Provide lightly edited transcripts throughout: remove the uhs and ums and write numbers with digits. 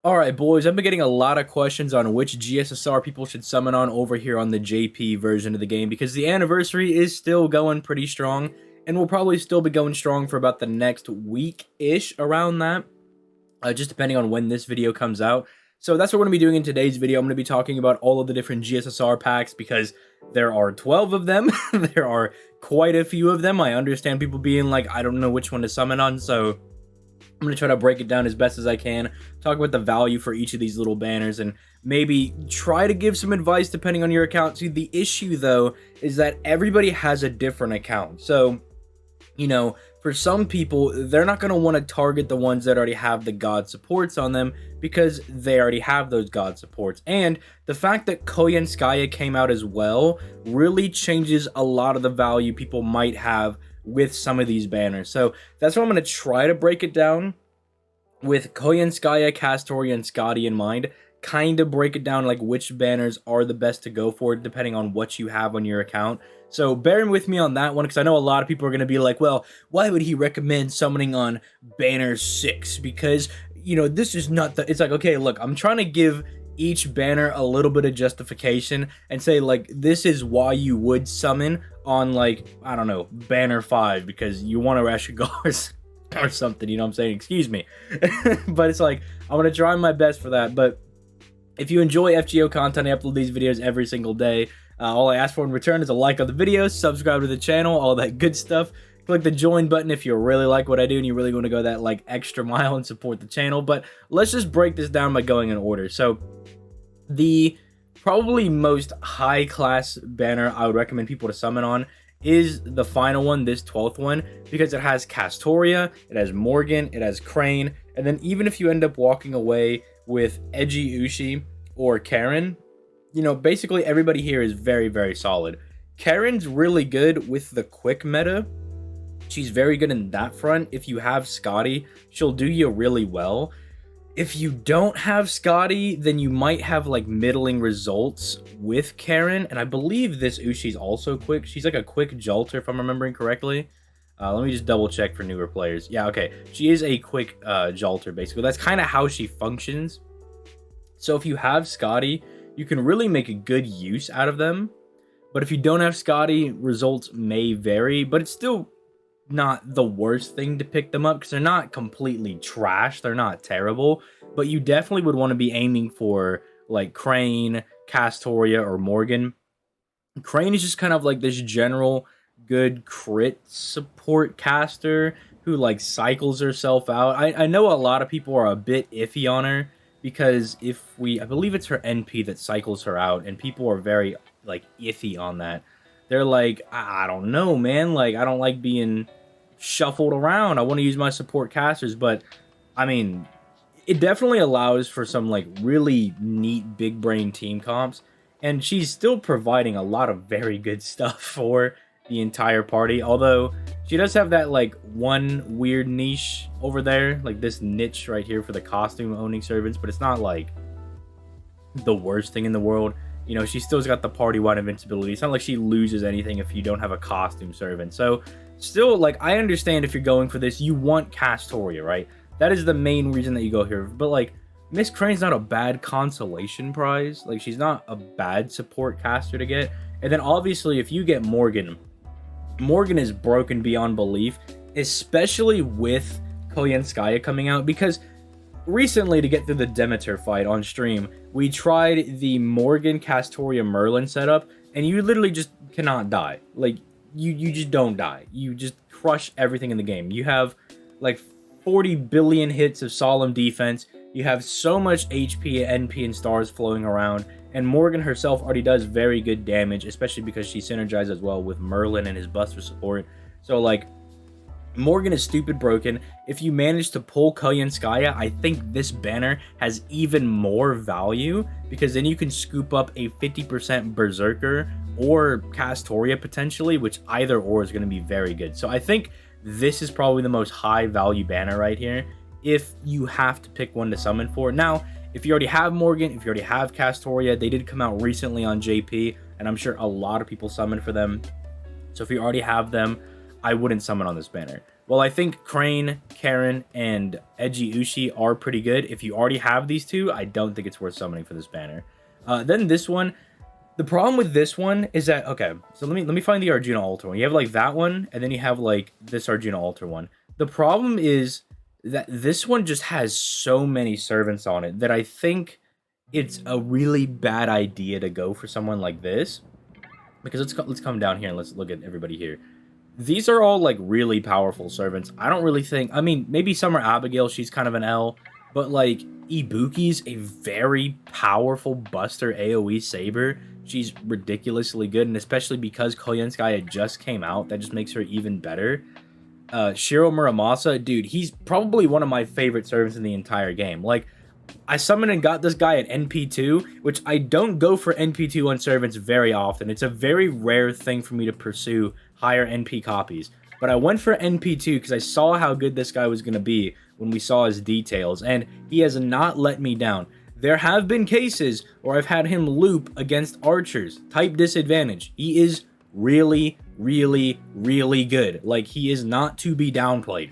Alright boys, I've been getting a lot of questions on which GSSR people should summon on over here on the JP version of the game because the anniversary is still going pretty strong and will probably still be going strong for about the next week-ish around that, just depending on when this video comes out. So that's what we're going to be doing in today's video. I'm going to be talking about all of the different GSSR packs because there are 12 of them. There are quite a few of them. I understand people being like, I don't know which one to summon on, so I'm going to try to break it down as best as I can, talk about the value for each of these little banners, and maybe try to give some advice depending on your account. See, the issue, though, is that everybody has a different account. So, you know, for some people, they're not going to want to target the ones that already have the god supports on them because they already have those god supports. And the fact that Koyenskaya came out as well really changes a lot of the value people might have with some of these banners. So that's what I'm going to try to break it down with Koyenskaya, Castoria, and Scotty in mind. Kind of break it down like which banners are the best to go for depending on what you have on your account. So bear with me on that one because I know a lot of people are going to be like, well, why would he recommend summoning on banner 6? Because, you know, this is not the... It's like, okay, look, I'm trying to give each banner a little bit of justification and say, like, this is why you would summon on, like, I don't know, banner 5 because you want to rush Gars or something, you know what I'm saying? Excuse me. But it's like, I'm going to try my best for that. But if you enjoy FGO content, I upload these videos every single day. All I ask for in return is a like on the video, subscribe to the channel, all that good stuff. Click the join button if you really like what I do and you really want to go that like extra mile and support the channel. But let's just break this down by going in order. So the probably most high class banner I would recommend people to summon on is the final one, this 12th one, because it has Castoria, it has Morgan, it has Crane, and then even if you end up walking away with Edgy Ushi or Karen, you know, basically everybody here is very, very solid. Karen's really good with the quick meta. She's very good in that front. If you have Scotty, she'll do you really well. If you don't have Scotty, then you might have like middling results with Karen. And I believe this Ushi's also quick. She's like a quick jolter if I'm remembering correctly. Let me just double check for newer players. Yeah, okay. She is a quick jolter basically. That's kind of how she functions. So if you have Scotty, you can really make a good use out of them. But if you don't have Scotty, results may vary. But it's still not the worst thing to pick them up because they're not completely trash. They're not terrible, but you definitely would want to be aiming for like Crane, Castoria, or Morgan. Crane is just kind of like this general good crit support caster who like cycles herself out. I know a lot of people are a bit iffy on her because I believe it's her NP that cycles her out, and people are very like iffy on that. They're like, I don't know, man. Like, I don't like being shuffled around. I want to use my support casters. But, I mean, it definitely allows for some, like, really neat big brain team comps. And she's still providing a lot of very good stuff for the entire party. Although, she does have that, like, one weird niche over there. Like, this niche right here for the costume-owning servants. But it's not, like, the worst thing in the world. You know, she still's got the party-wide invincibility. It's not like she loses anything if you don't have a costume servant. So, still, like, I understand if you're going for this, you want Castoria, right? That is the main reason that you go here. But, like, Miss Crane's not a bad consolation prize. Like, she's not a bad support caster to get. And then, obviously, if you get Morgan, Morgan is broken beyond belief, especially with Koyenskaya coming out, because recently, to get through the Demeter fight on stream, we tried the Morgan, Castoria, Merlin setup, and you literally just cannot die. Like, you just don't die. You just crush everything in the game. You have, like, 40 billion hits of solemn defense. You have so much HP, NP, and stars flowing around, and Morgan herself already does very good damage, especially because she synergizes well with Merlin and his Buster support. So, like, Morgan is stupid broken. If you manage to pull Koyenskaya, I think this banner has even more value because then you can scoop up a 50% Berserker or Castoria potentially, which either or is going to be very good. So I think this is probably the most high value banner right here if you have to pick one to summon for. Now, if you already have Morgan, if you already have Castoria, they did come out recently on JP, and I'm sure a lot of people summon for them. So if you already have them, I wouldn't summon on this banner. Well, I think Crane, Karen, and Eiji Ushi are pretty good. If you already have these two, I don't think it's worth summoning for this banner. Then this one, the problem with this one is that, okay, so let me find the Arjuna Altar one. You have like that one, and then you have like this Arjuna Altar one. The problem is that this one just has so many servants on it that I think it's a really bad idea to go for someone like this. Because let's come down here and let's look at everybody here. These are all like really powerful servants. I don't really think, I mean, maybe Summer Abigail, she's kind of an L, but like Ibuki's a very powerful Buster AoE Saber. She's ridiculously good, and especially because Koyenskaya just came out, that just makes her even better. Shiro Muramasa, dude, he's probably one of my favorite servants in the entire game. Like, I summoned and got this guy at NP2, which I don't go for NP2 on servants very often. It's a very rare thing for me to pursue higher NP copies. But I went for NP2 because I saw how good this guy was going to be when we saw his details, and he has not let me down. There have been cases where I've had him loop against archers, type disadvantage. He is really, really, really good. Like, he is not to be downplayed.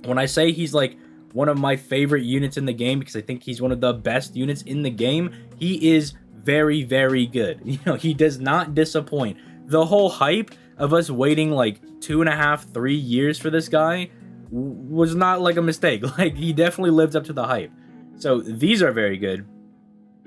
When I say he's like one of my favorite units in the game, because I think he's one of the best units in the game, he is very, very good. You know, he does not disappoint. The whole hype of us waiting like 2.5, 3 years for this guy was not like a mistake. Like, he definitely lived up to the hype. So these are very good.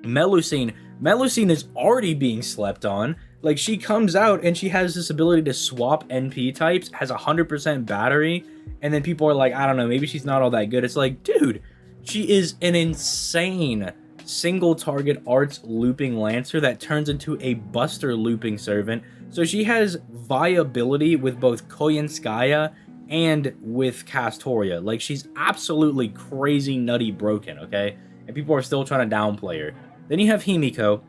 Melusine is already being slept on. Like, she comes out and she has this ability to swap NP types, has 100% battery, and then people are like, I don't know, maybe she's not all that good. It's like, dude, she is an insane single target arts looping lancer that turns into a buster looping servant. So she has viability with both Koyenskaya and with Castoria. Like, she's absolutely crazy nutty broken, okay? And people are still trying to downplay her. Then you have Himiko.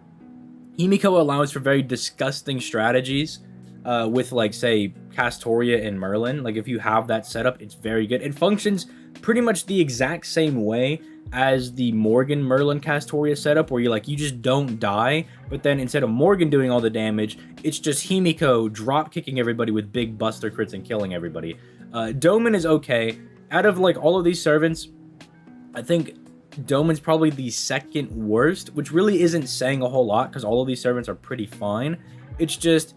Himiko allows for very disgusting strategies with, like, say, Castoria and Merlin. Like, if you have that setup, it's very good. It functions pretty much the exact same way as the Morgan Merlin Castoria setup, where you just don't die, but then instead of Morgan doing all the damage, it's just Himiko drop kicking everybody with big buster crits and killing everybody. Doman is okay. Out of like all of these servants, I think Doman's probably the second worst, which really isn't saying a whole lot because all of these servants are pretty fine. It's just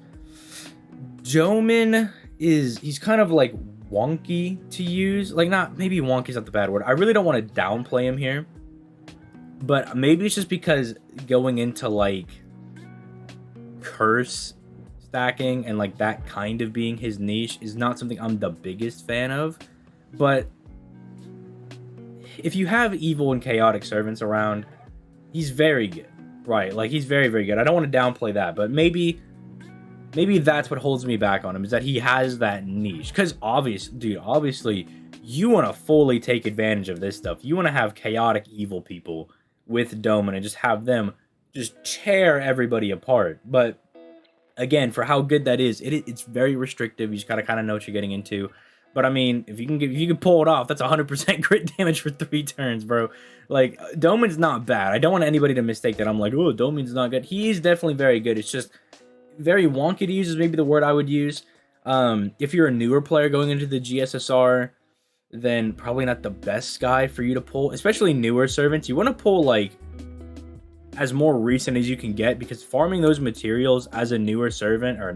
Doman he's kind of like wonky to use. Like, not, maybe wonky is not the bad word. I really don't want to downplay him here, but maybe it's just because going into like curse stacking and like that kind of being his niche is not something I'm the biggest fan of. But if you have evil and chaotic servants around, he's very good, right? Like, he's very, very good. I don't want to downplay that, but maybe that's what holds me back on him, is that he has that niche. Because obviously, you want to fully take advantage of this stuff. You want to have chaotic evil people with Doman and just have them just tear everybody apart. But again, for how good that is, it's very restrictive. You just gotta kind of know what you're getting into. But I mean, if you can pull it off, that's 100% crit damage for 3 turns, bro. Like, Doman's not bad. I don't want anybody to mistake that I'm like, oh, Doman's not good. He is definitely very good. It's just very wonky to use is maybe the word I would use. If you're a newer player going into the GSSR, then probably not the best guy for you to pull, especially newer servants. You want to pull like as more recent as you can get, because farming those materials as a newer servant, or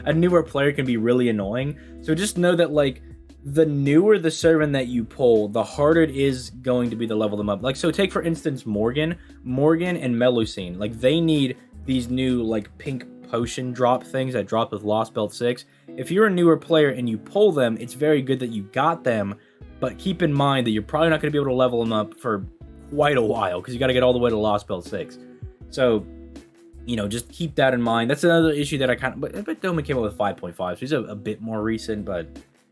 a newer player can be really annoying. So just know that like the newer the servant that you pull, the harder it is going to be to level them up. Like, so take for instance Morgan and Melusine. Like, they need these new like pink potion drop things that drop with Lost Belt 6. If you're a newer player and you pull them, it's very good that you got them, but keep in mind that you're probably not going to be able to level them up for quite a while, because you got to get all the way to Lost Belt 6. So, you know, just keep that in mind. That's another issue that I kind of, but Doman came up with 5.5, so he's a bit more recent, but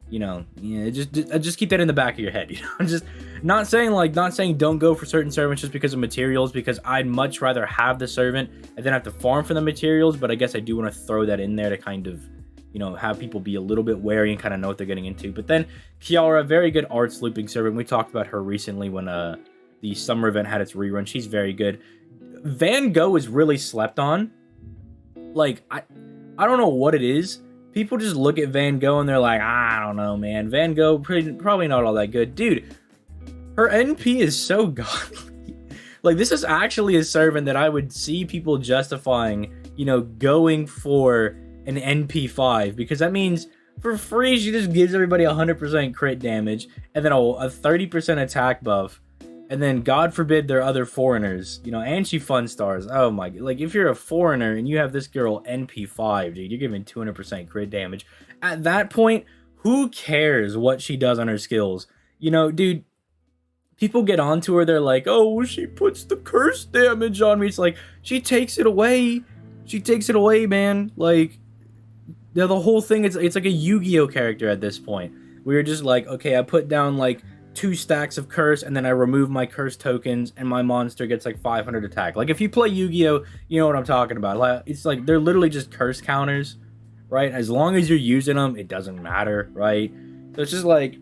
you know, just keep that in the back of your head. You know, I'm just not saying don't go for certain servants just because of materials, because I'd much rather have the servant and then have to farm for the materials. But I guess I do want to throw that in there to kind of, you know, have people be a little bit wary and kind of know what they're getting into. But then Kiara, very good arts looping servant. We talked about her recently when the summer event had its rerun. She's very good. Van Gogh is really slept on. Like, I don't know what it is. people just look at Van Gogh and they're like, I don't know, man. Van Gogh, probably not all that good. Dude, her NP is so godly. Like, this is actually a servant that I would see people justifying, you know, going for an NP5, because that means for free she just gives everybody 100% crit damage and then a 30% attack buff, and then God forbid they're other foreigners, you know, and she fun stars. Oh my, like, if you're a foreigner and you have this girl NP5, dude, you're giving 200% crit damage. At that point, who cares what she does on her skills? You know, dude, people get onto her, they're like, oh, she puts the curse damage on me. It's like, she takes it away. She takes it away, man. Like, the whole thing, it's like a Yu-Gi-Oh character at this point. We were just like, okay, I put down like 2 stacks of curse, and then I remove my curse tokens, and my monster gets like 500 attack. Like, if you play Yu-Gi-Oh, you know what I'm talking about. Like, it's like, they're literally just curse counters, right? As long as you're using them, it doesn't matter, right? So it's just like,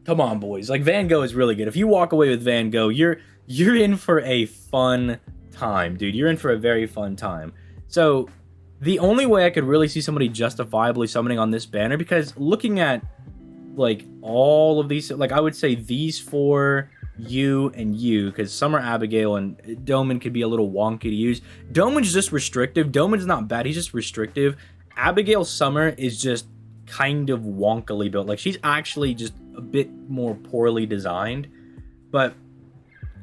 come on, boys. Like, Van Gogh is really good. If you walk away with Van Gogh, you're in for a fun time, dude. You're in for a very fun time. So the only way I could really see somebody justifiably summoning on this banner, because looking at like all of these, like, I would say these 4, you and you, because Summer Abigail and Doman could be a little wonky to use. Doman's just restrictive. Doman's not bad, he's just restrictive. Abigail Summer is just kind of wonkily built. Like, she's actually just a bit more poorly designed. But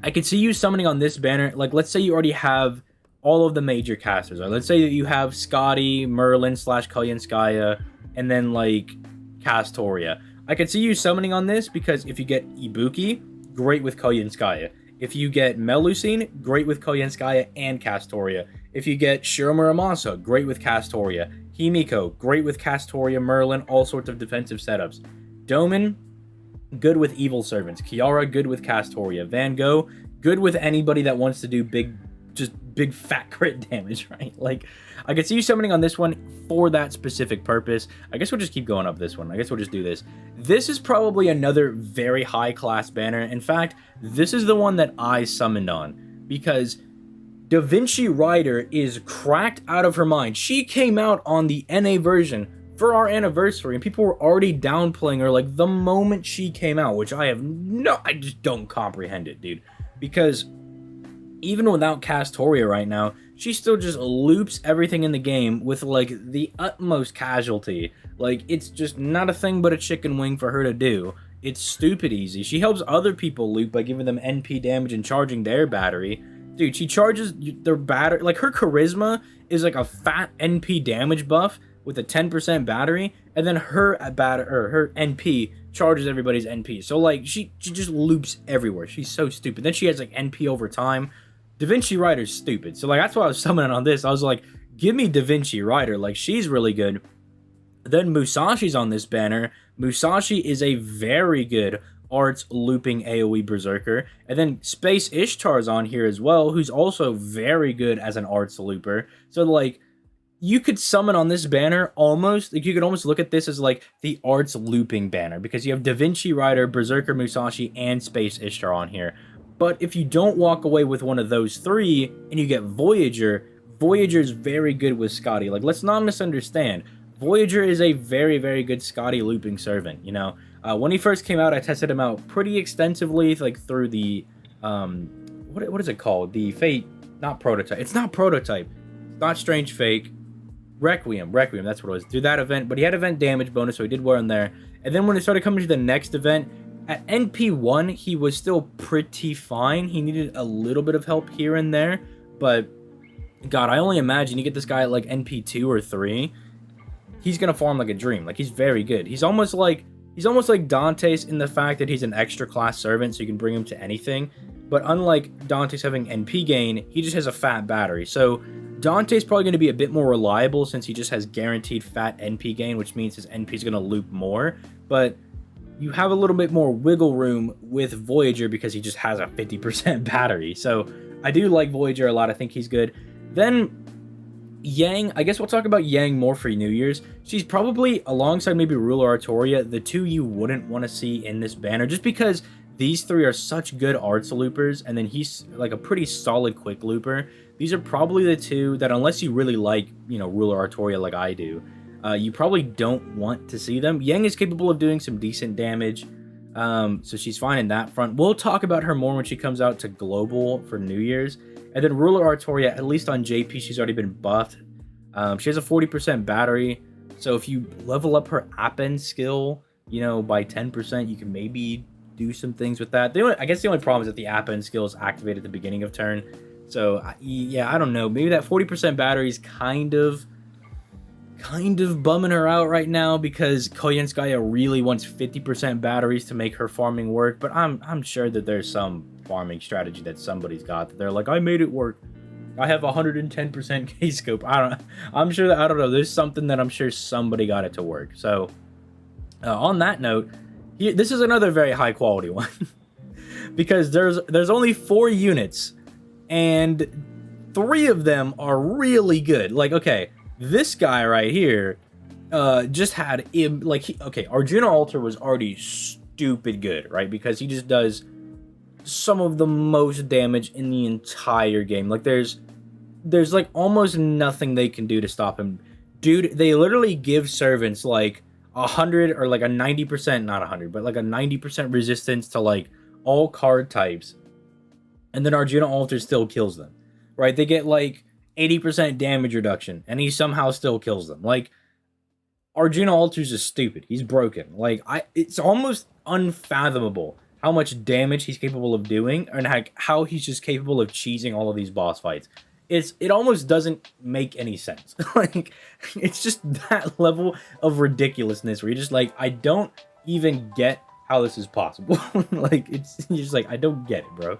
I could see you summoning on this banner. Like, let's say you already have all of the major casters. Or let's say that you have Scotty, Merlin / Kolyanskaya, and then like Castoria. I could see you summoning on this because if you get Ibuki, great with Kolyanskaya. If you get Melusine, great with Kolyanskaya and Castoria. If you get Shiro Muramasa, great with Castoria. Himiko, great with Castoria, Merlin, all sorts of defensive setups. Doman, good with Evil Servants. Kiara, good with Castoria. Van Gogh, good with anybody that wants to do big fat crit damage, right? Like, I could see you summoning on this one for that specific purpose. I guess we'll just keep going up this one. I guess we'll just do this. This is probably another very high class banner. In fact, this is the one that I summoned on because Da Vinci Rider is cracked out of her mind. She came out on the NA version for our anniversary, and people were already downplaying her like the moment she came out, which I just don't comprehend it, dude. Because even without Castoria right now, she still just loops everything in the game with like the utmost casualty. Like, it's just not a thing but a chicken wing for her to do. It's stupid easy. She helps other people loop by giving them NP damage and charging their battery. Dude, she charges their battery. Like, her charisma is like a fat NP damage buff with a 10% battery, and then her NP charges everybody's NP. So like, she just loops everywhere. She's so stupid. Then she has like NP over time. Da Vinci Rider's stupid. So like, that's why I was summoning on this. I was like, give me Da Vinci Rider. Like, she's really good. Then Musashi's on this banner. Musashi is a very good arts looping AoE berserker. And then Space Ishtar's on here as well, who's also very good as an arts looper. So like, you could summon on this banner almost, like, you could almost look at this as like the arts looping banner, because you have Da Vinci Rider, Berserker Musashi, and Space Ishtar on here. But if you don't walk away with one of those 3 and you get Voyager, Voyager's very good with Scotty. Like, let's not misunderstand. Voyager is a very, very good Scotty looping servant, you know? When he first came out, I tested him out pretty extensively, like through the, what is it called? The Fate, not Prototype. It's not Prototype. It's not Strange Fake. Requiem, that's what it was. Through that event, but he had event damage bonus, so he did well in there. And then when it started coming to the next event, at NP1, he was still pretty fine. He needed a little bit of help here and there, but God, I only imagine you get this guy at like NP2 or 3, he's gonna farm like a dream. Like, he's very good. He's almost like Dante's in the fact that he's an extra class servant, so you can bring him to anything. But unlike Dante's having NP gain, he just has a fat battery. So Dante's probably going to be a bit more reliable since he just has guaranteed fat NP gain, which means his NP is going to loop more. But you have a little bit more wiggle room with Voyager because he just has a 50% battery. So I do like Voyager a lot. I think he's good. Then Yang, I guess we'll talk about Yang more for New Year's. She's probably, alongside maybe Ruler Artoria, the 2 you wouldn't want to see in this banner, just because these 3 are such good arts loopers, and then he's like a pretty solid quick looper. These are probably the 2 that, unless you really like, you know, Ruler Artoria like I do, You probably don't want to see them. Yang is capable of doing some decent damage, so she's fine in that front. We'll talk about her more when she comes out to Global for New Year's. And then Ruler Artoria, at least on JP, she's already been buffed. She has a 40% battery, so if you level up her Appen skill, you know, by 10%, you can maybe do some things with that. I guess the only problem is that the Appen skill is activated at the beginning of turn. So, yeah, I don't know. Maybe that 40% battery is kind of bumming her out right now because Koyenskaya really wants 50% batteries to make her farming work. But I'm sure that there's some farming strategy that somebody's got that they're like, I made it work. I have 110% K-scope. I'm sure that, I don't know. There's something that I'm sure somebody got it to work. So, on that note, this is another very high quality one because there's only 4 units and 3 of them are really good. Like, okay, this guy right here just had Arjuna Alter was already stupid good, right? Because he just does some of the most damage in the entire game. Like there's like almost nothing they can do to stop him. Dude, they literally give servants like 100 or like a 90%, not 100, but like a 90% resistance to like all card types. And then Arjuna Alter still kills them, right? They get like 80% damage reduction and he somehow still kills them. Like Arjuna Alter's is stupid. He's broken. Like it's almost unfathomable how much damage he's capable of doing and how he's just capable of cheesing all of these boss fights. It almost doesn't make any sense. Like it's just that level of ridiculousness where you're just like, I don't even get how this is possible. Like you're just like, I don't get it, bro.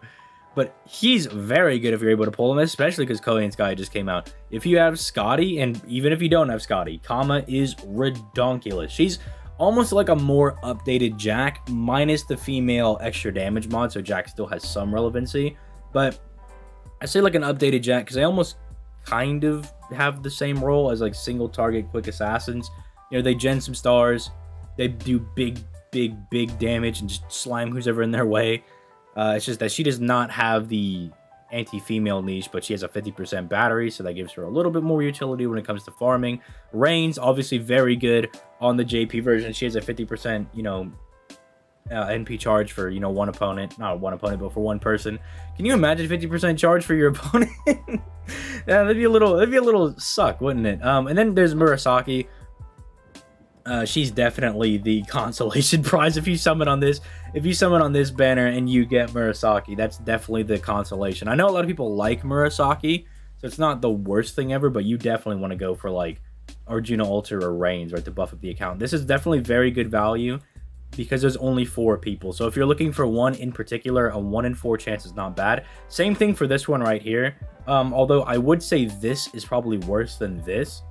But he's very good if you're able to pull him, especially because Korean Sky just came out. If you have Scotty, and even if you don't have Scotty, Kama is redonkulous. She's almost like a more updated Jack, minus the female extra damage mod, so Jack still has some relevancy. But I say like an updated Jack because they almost kind of have the same role as like single target quick assassins. You know, they gen some stars, they do big damage and just slime who's ever in their way. It's just that she does not have the anti-female niche, but she has a 50% battery, so that gives her a little bit more utility when it comes to farming. Reigns, obviously very good on the JP version. She has a 50%, you know, NP charge for, you know, one opponent. Not one opponent, but for one person. Can you imagine 50% charge for your opponent? Yeah, that'd be a little suck, wouldn't it? And then there's Murasaki. She's definitely the consolation prize if you summon on this. If you summon on this banner and you get Murasaki, that's definitely the consolation. I know a lot of people like Murasaki, so it's not the worst thing ever, but you definitely want to go for like Arjuna Alter or Reigns, right, to buff up the account. This is definitely very good value because there's only 4 people. So if you're looking for one in particular, a 1 in 4 chance is not bad. Same thing for this one right here. Although I would say this is probably worse than this,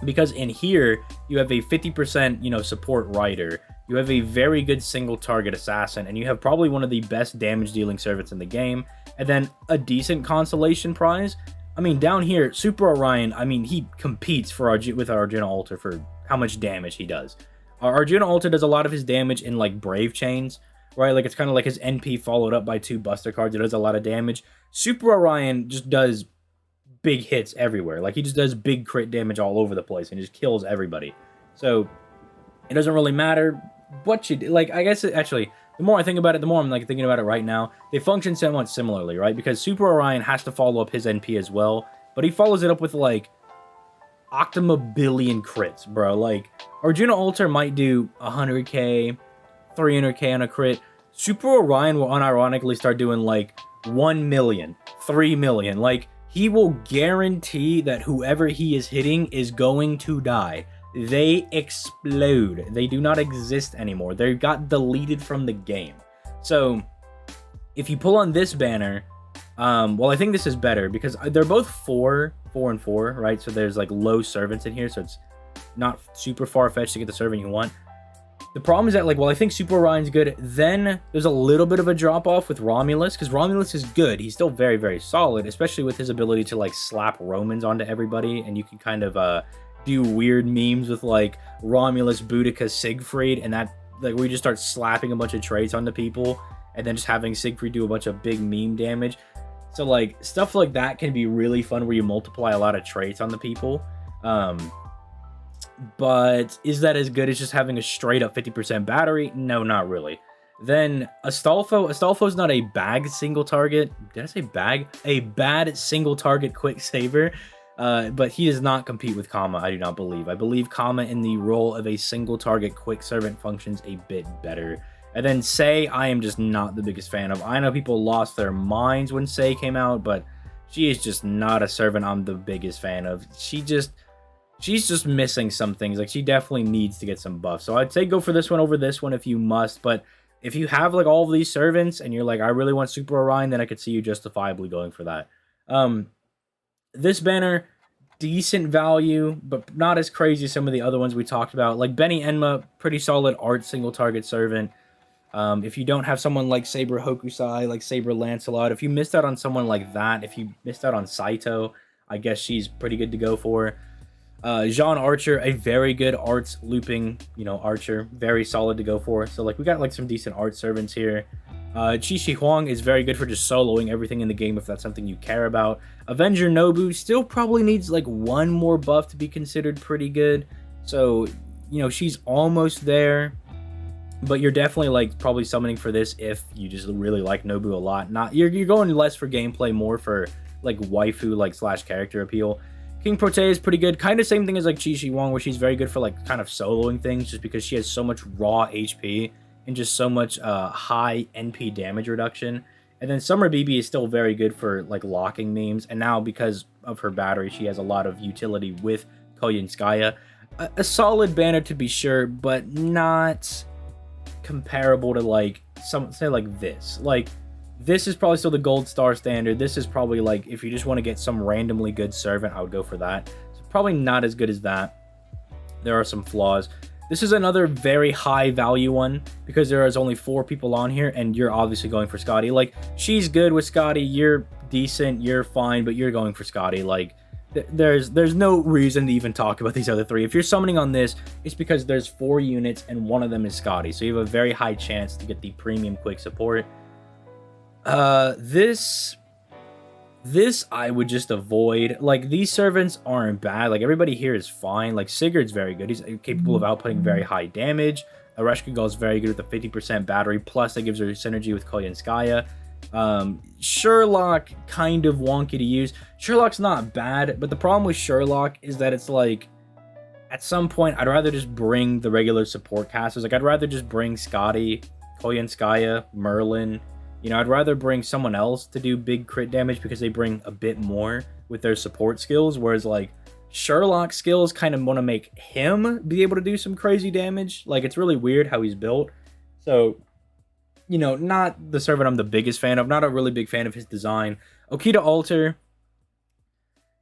because in here you have a 50%, you know, support rider, you have a very good single target assassin, and you have probably one of the best damage dealing servants in the game, and then a decent consolation prize. I mean, down here, Super Orion, I mean, he competes with Arjuna Alter for how much damage he does. Arjuna Alter does a lot of his damage in like Brave Chains, right? Like it's kind of like his NP followed up by 2 Buster cards. It does a lot of damage. Super Orion just does big hits everywhere. Like he just does big crit damage all over the place and just kills everybody. So it doesn't really matter what you do. Like, I guess actually, the more I think about it, the more I'm like thinking about it right now. They function somewhat similarly, right? Because Super Orion has to follow up his NP as well, but he follows it up with like octomobillion crits, bro. Like Arjuna Alter might do 100k, 300k on a crit. Super Orion will unironically start doing like 1 million, 3 million. Like he will guarantee that whoever he is hitting is going to die. They explode. They do not exist anymore. They got deleted from the game. So if you pull on this banner, well, I think this is better because they're both 4 and 4, right? So there's like low servants in here, so it's not super far-fetched to get the servant you want. The problem is that, like, well, I think Super Orion's good. Then there's a little bit of a drop-off with Romulus, because Romulus is good. He's still very, very solid, especially with his ability to, like, slap Romans onto everybody, and you can kind of do weird memes with, like, Romulus, Boudica, Siegfried, and that, like, where you just start slapping a bunch of traits onto people, and then just having Siegfried do a bunch of big meme damage. So, like, stuff like that can be really fun, where you multiply a lot of traits on the people. but is that as good as just having a straight up 50% battery? No, not really. Then Astolfo. Astolfo's not a bag single target. Did I say bag? A bad single target quick saver. But he does not compete with Kama, I do not believe. I believe Kama in the role of a single target quick servant functions a bit better. And then Sei, I am just not the biggest fan of. I know people lost their minds when Sei came out, but she is just not a servant I'm the biggest fan of. She's just missing some things. Like, she definitely needs to get some buffs. So I'd say go for this one over this one if you must. But if you have, like, all of these servants and you're like, I really want Super Orion, then I could see you justifiably going for that. This banner, decent value, but not as crazy as some of the other ones we talked about. Like, Benny Enma, pretty solid art single target servant. If you don't have someone like Saber Hokusai, like Saber Lancelot, if you missed out on someone like that, if you missed out on Saito, I guess she's pretty good to go for. Jean Archer, a very good arts looping, archer, very solid to go for. So, like, we got, like, some decent art servants here. Chi Shi Huang is very good for just soloing everything in the game if that's something you care about. Avenger Nobu still probably needs, like, one more buff to be considered pretty good. So, she's almost there. But you're definitely, like, probably summoning for this if you just really like Nobu a lot. Not you're going less for gameplay, more for, like, waifu, like, / character appeal. King Prote is pretty good. Kind of same thing as, like, Chi Shi Huang, where she's very good for, like, kind of soloing things just because she has so much raw HP and just so much high NP damage reduction. And then Summer BB is still very good for, like, locking memes. And now, because of her battery, she has a lot of utility with Koyenskaya. A solid banner to be sure, but not comparable to, like, say like this. Like, this is probably still the gold star standard. This is probably, like, if you just want to get some randomly good servant, I would go for that. So probably not as good as that. There are some flaws. This is another very high value one because there is only 4 people on here and you're obviously going for Scotty. Like, she's good with Scotty, you're decent, you're fine, but you're going for Scotty. Like, there's no reason to even talk about these other 3. If you're summoning on this, it's because there's 4 units and one of them is Scotty. So you have a very high chance to get the premium quick support. This I would just avoid. Like, these servants aren't bad. Like, everybody here is fine. Like, Sigurd's very good. He's capable of outputting very high damage. Areshkigal is very good with a 50% battery. Plus, that gives her synergy with Koyenskaya. Sherlock, kind of wonky to use. Sherlock's not bad, but the problem with Sherlock is that it's like, at some point, I'd rather just bring the regular support casters. Like, I'd rather just bring Scotty, Koyenskaya, Merlin. I'd rather bring someone else to do big crit damage because they bring a bit more with their support skills, whereas, like, Sherlock's skills kind of want to make him be able to do some crazy damage. Like, it's really weird how he's built. So, not the servant I'm the biggest fan of. Not a really big fan of his design. Okita Alter.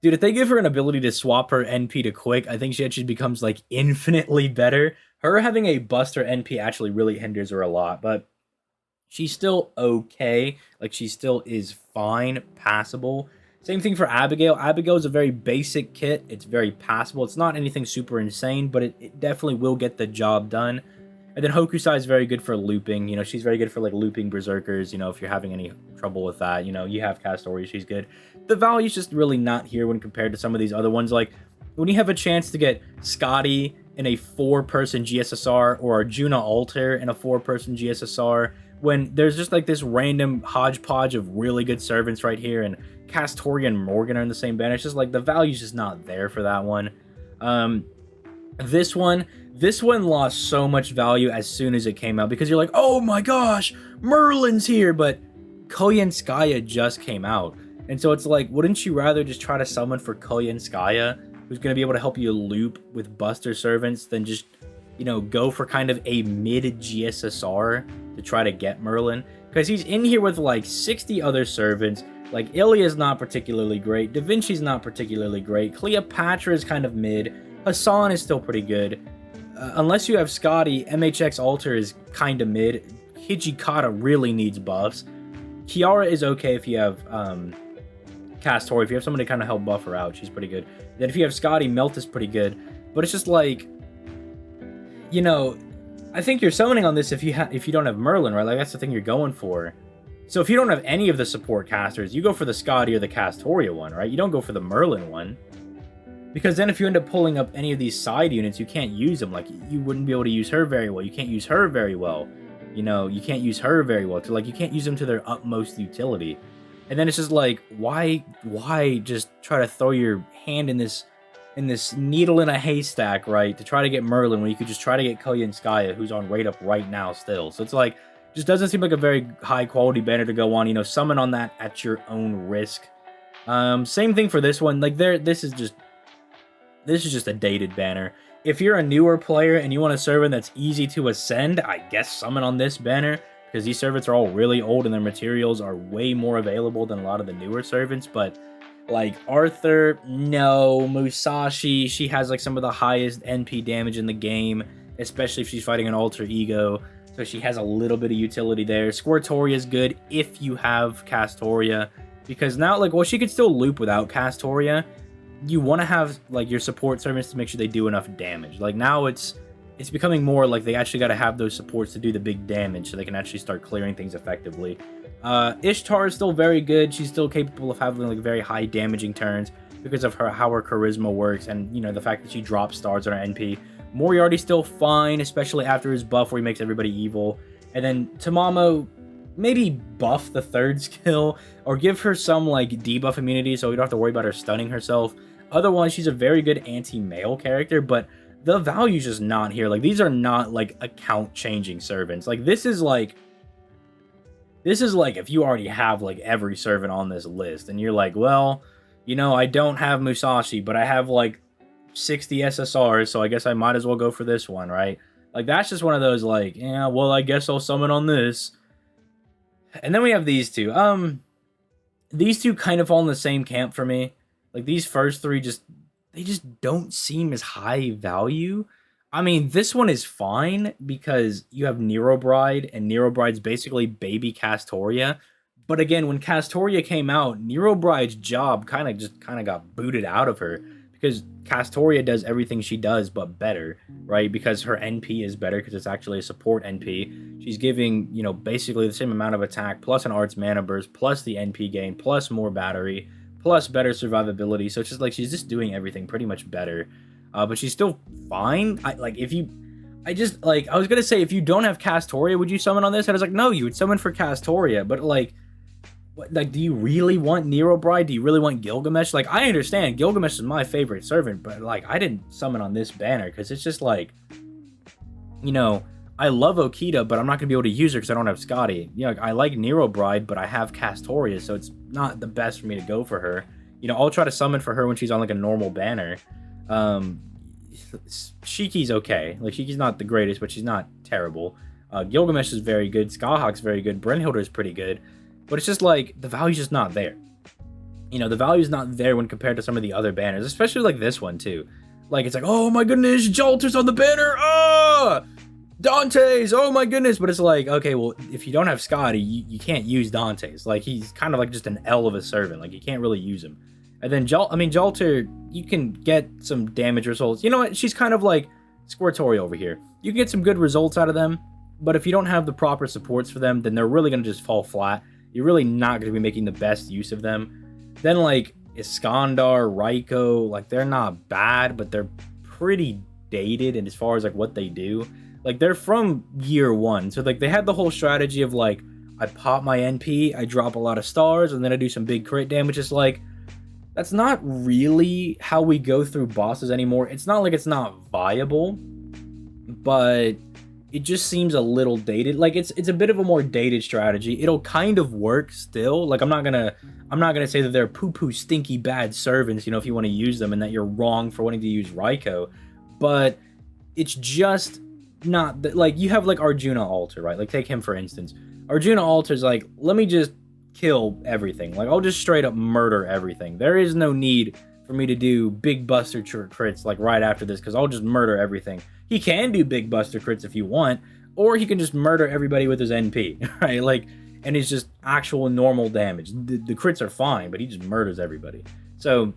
Dude, if they give her an ability to swap her NP to quick, I think she actually becomes, like, infinitely better. Her having a buster NP actually really hinders her a lot, but she's still okay. Like, she still is fine, passable. Same thing for Abigail. Abigail is a very basic kit. It's very passable. It's not anything super insane, but it definitely will get the job done. And then Hokusai is very good for looping. She's very good for, like, looping berserkers. If you're having any trouble with that, you have Castoria. She's good. The value's just really not here when compared to some of these other ones. Like, when you have a chance to get Scotty in a 4-person GSSR or Arjuna Alter in a 4-person GSSR, when there's just, like, this random hodgepodge of really good servants right here, and Castoria and Morgan are in the same banner, it's just, like, the value's just not there for that one. This one lost so much value as soon as it came out, because you're like, oh my gosh, Merlin's here, but Koyenskaya just came out. And so it's like, wouldn't you rather just try to summon for Koyenskaya, who's going to be able to help you loop with Buster servants, than just, go for kind of a mid-GSSR to try to get Merlin? Because he's in here with, like, 60 other servants. Like, Ilya's not particularly great. Da Vinci's not particularly great. Cleopatra is kind of mid. Hassan is still pretty good. Unless you have Scotty, MHX Alter is kind of mid. Hijikata really needs buffs. Kiara is okay if you have Castoria. If you have somebody to kind of help buff her out, she's pretty good. Then if you have Scotty, Melt is pretty good. But it's just like, I think you're summoning on this if you don't have Merlin, right? Like, that's the thing you're going for. So if you don't have any of the support casters, you go for the Scotty or the Castoria one, right? You don't go for the Merlin one. Because then if you end up pulling up any of these side units, you can't use them. Like, you wouldn't be able to use her very well. You can't use her very well. You know, you can't use her very well. You can't use them to their utmost utility. And then it's just like, why just try to throw your hand in this needle in a haystack, right, to try to get Merlin when you could just try to get Koyanskaya, who's on rate up right now still. So it's like, just doesn't seem like a very high quality banner to go on. You know, summon on that at your own risk. Same thing for this one. Like, this is just a dated banner. If you're a newer player and you want a servant that's easy to ascend, I guess summon on this banner, because these servants are all really old and their materials are way more available than a lot of the newer servants. But like Arthur, no. Musashi, she has like some of the highest NP damage in the game, especially if she's fighting an alter ego, so she has a little bit of utility there. Squirtoria is good if you have Castoria, because now, like, well, she could still loop without Castoria. You want to have like your support servants to make sure they do enough damage. Like, now it's becoming more like they actually got to have those supports to do the big damage so they can actually start clearing things effectively. Ishtar is still very good. She's still capable of having like very high damaging turns because of how her charisma works, and you know, the fact that she drops stars on her NP. Moriarty's still fine, especially after his buff where he makes everybody evil. And then Tamamo, maybe buff the third skill or give her some like debuff immunity so you don't have to worry about her stunning herself. Otherwise, she's a very good anti-male character, but the value's just not here. Like, these are not like account changing servants. Like, this is like if you already have like every servant on this list and you're like, well, you know, I don't have Musashi, but I have like 60 SSRs, so I guess I might as well go for this one, right? Like, that's just one of those like, yeah, well, I guess I'll summon on this. And then we have these two. These two kind of fall in the same camp for me. Like, these first three they just don't seem as high value. I mean, this one is fine because you have Nero Bride, and Nero Bride's basically baby Castoria. But again, when Castoria came out, Nero Bride's job kind of got booted out of her, because Castoria does everything she does but better, right? Because her NP is better because it's actually a support NP. She's giving, you know, basically the same amount of attack plus an arts mana burst plus the NP gain plus more battery plus better survivability. So it's just like she's just doing everything pretty much better. But she's still fine. I was gonna say, if you don't have Castoria, would you summon on this? And I was like, no, you would summon for Castoria. But like, do you really want Nero Bride? Do you really want Gilgamesh? Like, I understand Gilgamesh is my favorite servant, but like, I didn't summon on this banner because it's just like, you know, I love Okita, but I'm not gonna be able to use her because I don't have Scotty. You know, I like Nero Bride, but I have Castoria, so it's not the best for me to go for her. You know, I'll try to summon for her when she's on like a normal banner. Shiki's okay. Like, Shiki's not the greatest, but she's not terrible. Gilgamesh is very good. Skahawk's very good. Brynhilder is pretty good. But it's just like, the value's just not there. You know, the value's not there when compared to some of the other banners, especially like this one too. Like, it's like, oh my goodness, Jalter's on the banner! Ah! Dante's! Oh my goodness! But it's like, okay, well, if you don't have Scotty, you can't use Dante's. Like, he's kind of like just an L of a servant. Like, you can't really use him. And then, Jalter, you can get some damage results. You know what? She's kind of like Squirtoria over here. You can get some good results out of them, but if you don't have the proper supports for them, then they're really going to just fall flat. You're really not going to be making the best use of them. Then, like, Iskandar, Raiko, like, they're not bad, but they're pretty dated and as far as, like, what they do. Like, they're from year one. So, like, they had the whole strategy of, like, I pop my NP, I drop a lot of stars, and then I do some big crit damage. It's like, that's not really how we go through bosses anymore. It's not like it's not viable, but it just seems a little dated. Like, it's a bit of a more dated strategy. It'll kind of work still. Like, I'm not gonna say that they're poo-poo stinky bad servants, you know, if you want to use them, and that you're wrong for wanting to use Raiko. But it's just not that, like, you have like Arjuna Alter, right? Like, take him for instance. Arjuna Alter's like, let me just kill everything. Like, I'll just straight up murder everything. There is no need for me to do big buster crits like right after this, because I'll just murder everything. He can do big buster crits if you want, or he can just murder everybody with his NP, right? Like, and it's just actual normal damage. The crits are fine, but he just murders everybody. So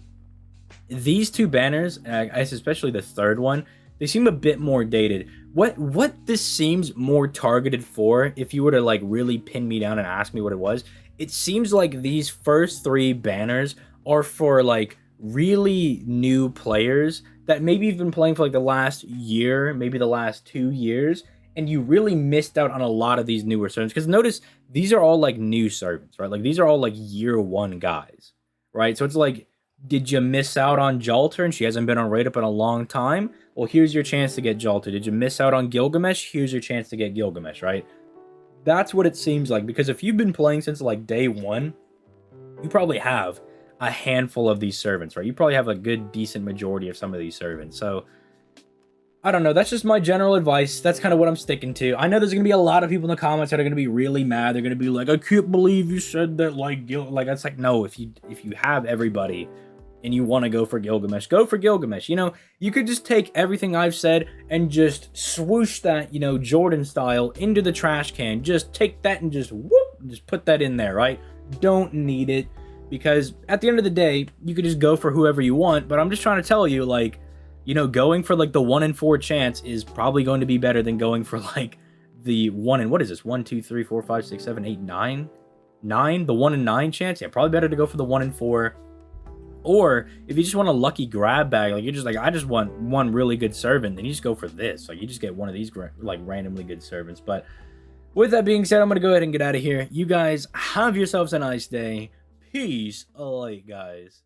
these two banners, especially the third one, they seem a bit more dated. What this seems more targeted for, if you were to like really pin me down and ask me what it was, it seems like these first three banners are for like really new players that maybe you've been playing for like the last year, maybe the last 2 years, and you really missed out on a lot of these newer servants. Because notice these are all like new servants, right? Like these are all like year one guys, right? So it's like, did you miss out on Jalter and she hasn't been on Raid Up in a long time? Well, here's your chance to get Jalter. Did you miss out on Gilgamesh? Here's your chance to get Gilgamesh, right? That's what it seems like. Because if you've been playing since like day one, you probably have a handful of these servants, right? You probably have a good, decent majority of some of these servants. So, I don't know. That's just my general advice. That's kind of what I'm sticking to. I know there's going to be a lot of people in the comments that are going to be really mad. They're going to be like, I can't believe you said that, like, it's like, no, if you have everybody and you want to go for Gilgamesh, go for Gilgamesh. You know, you could just take everything I've said and just swoosh that, you know, Jordan style into the trash can. Just take that and just whoop, just put that in there, right? Don't need it. Because at the end of the day, you could just go for whoever you want. But I'm just trying to tell you, like, you know, going for like the 1 in 4 chance is probably going to be better than going for like the 1 in, what is this? 1, 2, 3, 4, 5, 6, 7, 8, 9? 9? The 1 in 9 chance? Yeah, probably better to go for the 1 in 4. Or if you just want a lucky grab bag, like you're just like, I just want one really good servant, then you just go for this. Like you just get one of these like randomly good servants. But with that being said, I'm going to go ahead and get out of here. You guys have yourselves a nice day. Peace, alright guys.